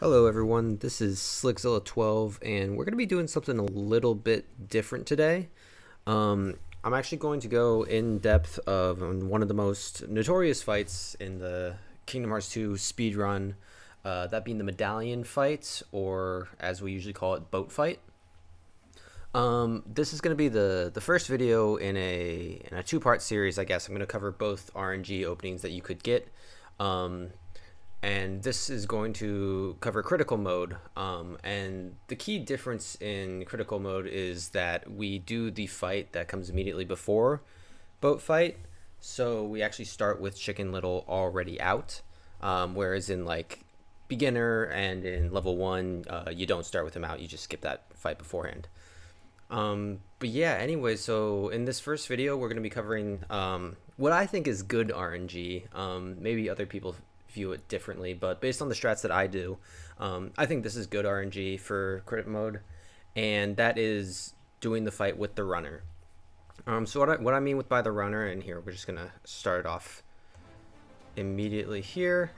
Hello everyone, this is Slickzilla12 and we're going to be doing something a little bit different today. I'm actually going to go in depth of one of the most notorious fights in the Kingdom Hearts 2 speedrun, that being the medallion fight, or as we usually call it, boat fight. This is going to be the first video in a two-part series, I guess. I'm going to cover both RNG openings that you could get. And this is going to cover critical mode, and the key difference in critical mode is that we do the fight that comes immediately before boat fight, so we actually start with Chicken Little already out, whereas in like beginner and in level 1 you don't start with him out, you just skip that fight beforehand. But yeah, anyway, so in this first video we're going to be covering what I think is good RNG. Maybe other people view it differently, but based on the strats that I do, I think this is good RNG for crit mode, and that is doing the fight with the runner. So what I mean by the runner, and here we're just gonna start it off immediately here,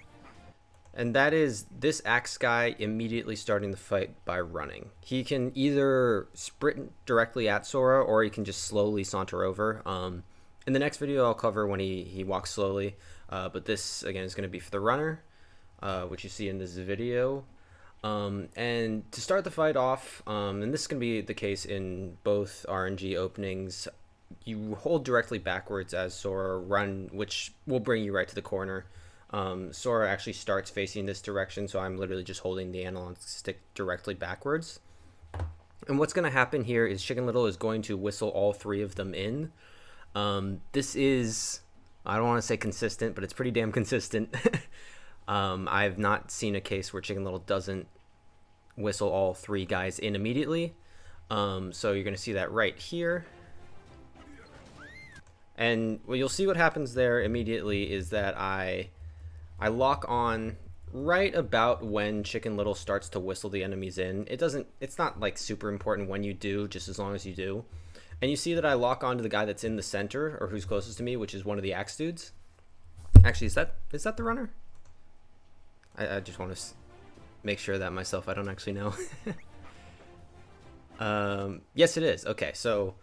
and that is this axe guy immediately starting the fight by running. He can either sprint directly at Sora, or he can just slowly saunter over. In the next video I'll cover when he walks slowly, but this again is going to be for the runner, which you see in this video. And to start the fight off, and this is going to be the case in both RNG openings, you hold directly backwards as Sora run, which will bring you right to the corner. Sora actually starts facing this direction, so I'm literally just holding the analog stick directly backwards. And what's going to happen here is Chicken Little is going to whistle all three of them in. This is, I don't want to say consistent, but it's pretty damn consistent. I've not seen a case where Chicken Little doesn't whistle all three guys in immediately. So you're going to see that right here. And well, you'll see what happens there immediately is that I lock on right about when Chicken Little starts to whistle the enemies in. It's not like super important when you do, just as long as you do. And you see that I lock onto the guy that's in the center, or who's closest to me, which is one of the axe dudes. Actually, is that the runner? I just want to make sure of that myself. I don't actually know. Yes, it is. Okay, so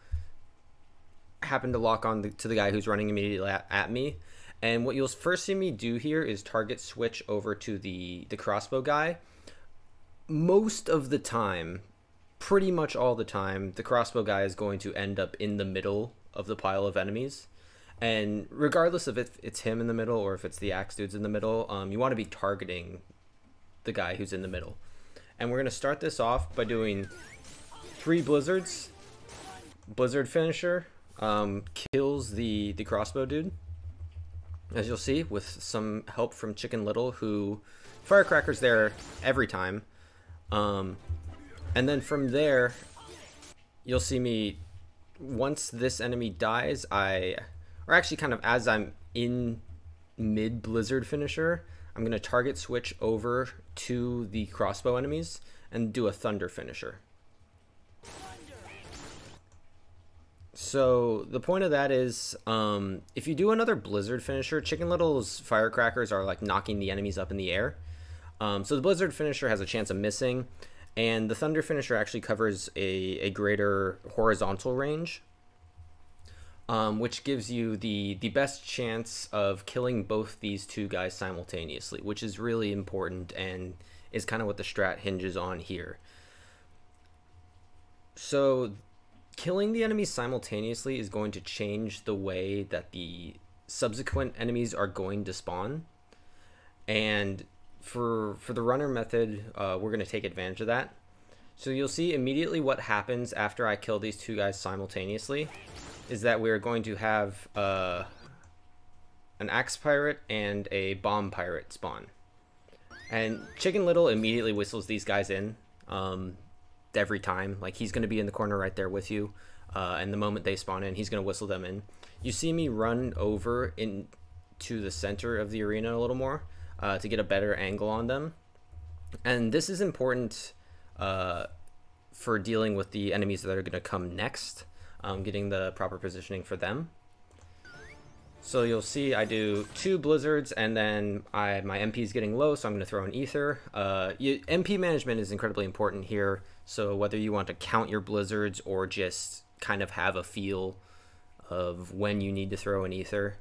I happen to lock on to the guy who's running immediately at me. And what you'll first see me do here is target switch over to the crossbow guy. Most of the time, pretty much all the time, the crossbow guy is going to end up in the middle of the pile of enemies. And regardless of if it's him in the middle or if it's the axe dudes in the middle, you want to be targeting the guy who's in the middle. And we're going to start this off by doing 3 blizzards. Blizzard finisher kills the crossbow dude, as you'll see, with some help from Chicken Little, who firecrackers there every time. And then from there, you'll see me, once this enemy dies, or actually kind of as I'm in mid blizzard finisher, I'm going to target switch over to the crossbow enemies and do a thunder finisher. So the point of that is, if you do another blizzard finisher, Chicken Little's firecrackers are like knocking the enemies up in the air. So the blizzard finisher has a chance of missing, and the thunder finisher actually covers a greater horizontal range, which gives you the best chance of killing both these two guys simultaneously, which is really important and is kind of what the strat hinges on here. So killing the enemies simultaneously is going to change the way that the subsequent enemies are going to spawn, and for the runner method, we're going to take advantage of that. So you'll see immediately what happens after I kill these two guys simultaneously is that we're going to have an axe pirate and a bomb pirate spawn. And Chicken Little immediately whistles these guys in every time. Like, he's going to be in the corner right there with you, and the moment they spawn in, he's going to whistle them in. You see me run over into the center of the arena a little more to get a better angle on them. And this is important for dealing with the enemies that are going to come next, getting the proper positioning for them. So you'll see I do 2 blizzards, and then my MP is getting low, so I'm going to throw an ether. MP management is incredibly important here, so whether you want to count your blizzards or just kind of have a feel of when you need to throw an ether,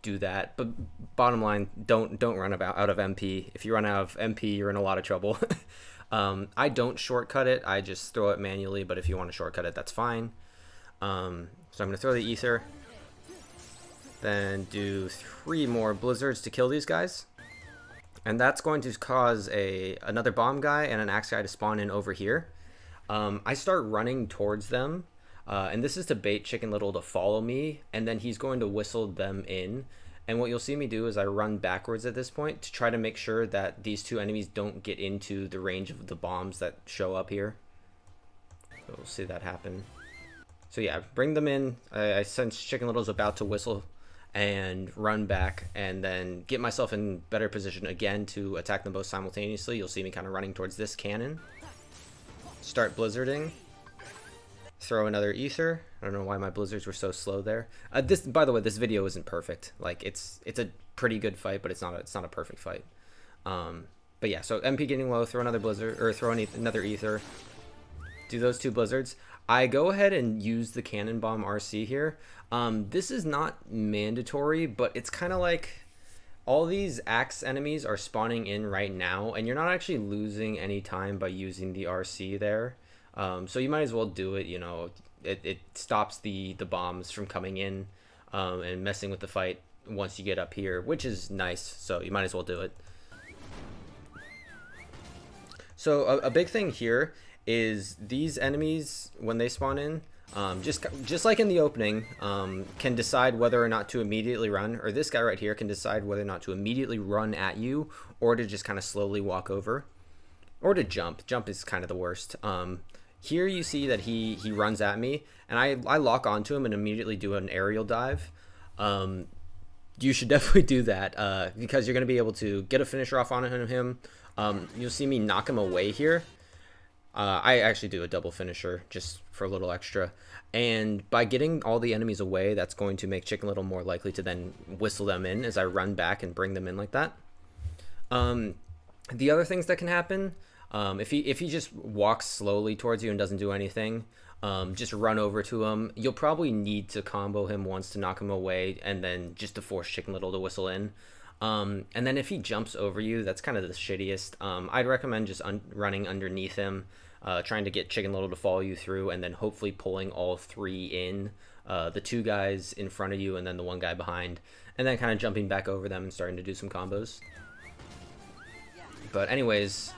do that. But bottom line, don't run out of MP. If you run out of MP, you're in a lot of trouble. I don't shortcut it, I just throw it manually, but if you want to shortcut it, that's fine. So I'm going to throw the ether. Then do 3 more blizzards to kill these guys, and that's going to cause another bomb guy and an axe guy to spawn in over here. I start running towards them, and this is to bait Chicken Little to follow me, and then he's going to whistle them in. And what you'll see me do is I run backwards at this point to try to make sure that these 2 enemies don't get into the range of the bombs that show up here. So we'll see that happen. So yeah, bring them in. I sense Chicken Little's about to whistle, and run back, and then get myself in better position again to attack them both simultaneously. You'll see me kind of running towards this cannon. Start blizzarding. Throw another ether. I don't know why my blizzards were so slow there. By the way, this video isn't perfect. Like it's a pretty good fight, but it's not a perfect fight. But yeah, so MP getting low. Throw another blizzard, or throw another ether. Do those 2 blizzards. I go ahead and use the cannon bomb RC here. This is not mandatory, but it's kind of like all these axe enemies are spawning in right now, and you're not actually losing any time by using the RC there. So you might as well do it. You know, it stops the bombs from coming in and messing with the fight once you get up here, which is nice. So you might as well do it. So a big thing here is these enemies, when they spawn in, just like in the opening, can decide whether or not to immediately run, or this guy right here can decide whether or not to immediately run at you, or to just kind of slowly walk over, or to jump. Jump is kind of the worst. Here you see that he runs at me, and I lock onto him and immediately do an aerial dive. You should definitely do that, because you're going to be able to get a finisher off on him. You'll see me knock him away here. I actually do a double finisher just for a little extra, and by getting all the enemies away, that's going to make Chicken Little more likely to then whistle them in as I run back and bring them in like that. The other things that can happen, if he just walks slowly towards you and doesn't do anything, just run over to him. You'll probably need to combo him once to knock him away, and then just to force Chicken Little to whistle in. And then if he jumps over you, that's kind of the shittiest. I'd recommend just running underneath him, trying to get Chicken Little to follow you through, and then hopefully pulling all 3 in, the 2 guys in front of you and then the 1 guy behind, and then kind of jumping back over them and starting to do some combos. But anyways,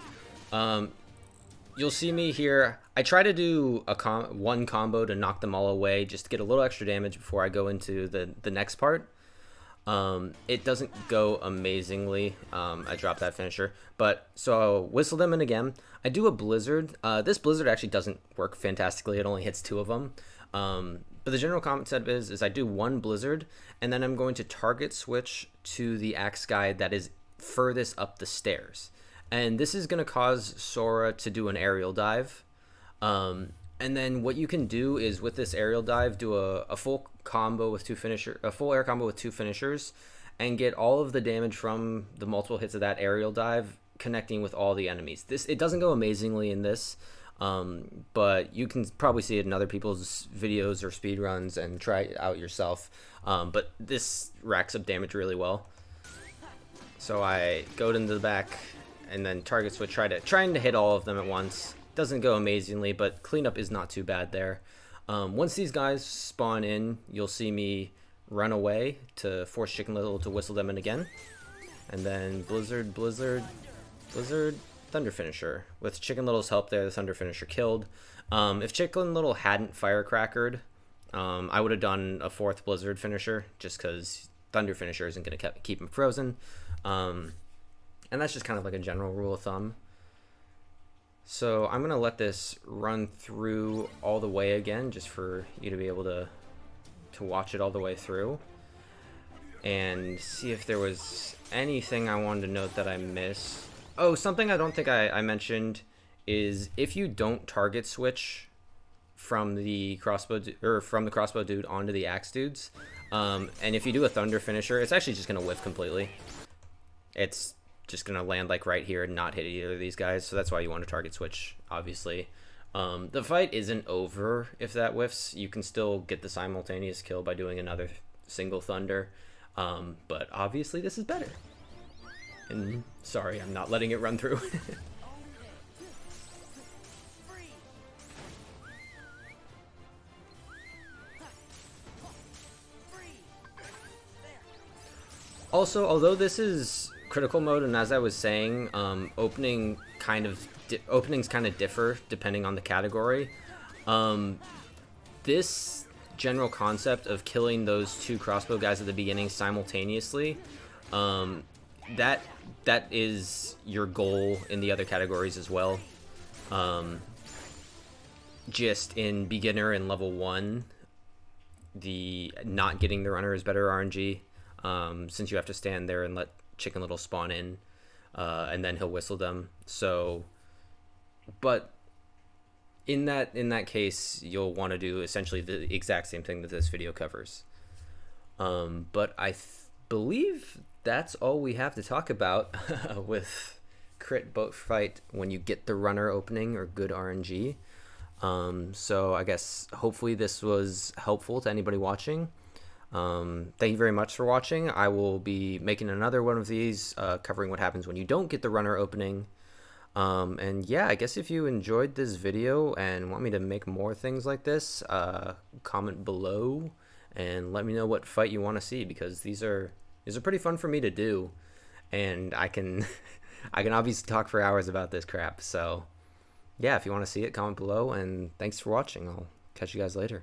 you'll see me here. I try to do one combo to knock them all away, just to get a little extra damage before I go into the next part. It doesn't go amazingly. I dropped that finisher, but so I'll whistle them in again. I do a blizzard. This blizzard actually doesn't work fantastically. It only hits 2 of them. But the general concept is I do 1 blizzard, and then I'm going to target switch to the axe guy that is furthest up the stairs. And this is going to cause Sora to do an aerial dive. And then what you can do is with this aerial dive, do a full combo with a full air combo with 2 finishers, and get all of the damage from the multiple hits of that aerial dive connecting with all the enemies. It doesn't go amazingly in this, but you can probably see it in other people's videos or speed runs and try it out yourself. But this racks up damage really well. So I go into the back and then target switch, trying to hit all of them at once. Doesn't go amazingly, but cleanup is not too bad there. Once these guys spawn in, you'll see me run away to force Chicken Little to whistle them in again. And then Blizzard, Blizzard, Blizzard, Thunder Finisher. With Chicken Little's help there, the Thunder Finisher killed. If Chicken Little hadn't Firecrackered, I would have done a 4th Blizzard Finisher, just because Thunder Finisher isn't going to keep him frozen. And that's just kind of like a general rule of thumb. So I'm going to let this run through all the way again, just for you to be able to watch it all the way through. And see if there was anything I wanted to note that I missed. Oh, something I don't think I mentioned is if you don't target switch from the crossbow dude onto the axe dudes, And if you do a thunder finisher, it's actually just going to whiff completely. It's just going to land like right here and not hit either of these guys. So that's why you want to target switch, obviously. The fight isn't over if that whiffs. You can still get the simultaneous kill by doing another single thunder. But obviously this is better. And sorry, I'm not letting it run through. Also, although this is critical mode, and as I was saying, openings kind of differ depending on the category. This general concept of killing those two crossbow guys at the beginning simultaneously, that is your goal in the other categories as well. Just in beginner and level 1, the not getting the runner is better RNG. Since you have to stand there and let Chicken Little spawn in, and then he'll whistle them. So, but in that case, you'll want to do essentially the exact same thing that this video covers. But I believe that's all we have to talk about with crit boat fight when you get the runner opening or good RNG. So I guess hopefully this was helpful to anybody watching. Thank you very much for watching. I will be making another one of these covering what happens when you don't get the runner opening. And yeah, I guess if you enjoyed this video and want me to make more things like this, comment below and let me know what fight you want to see, because these are pretty fun for me to do, and I can I can obviously talk for hours about this crap. So yeah, if you want to see it, comment below, and thanks for watching. I'll catch you guys later.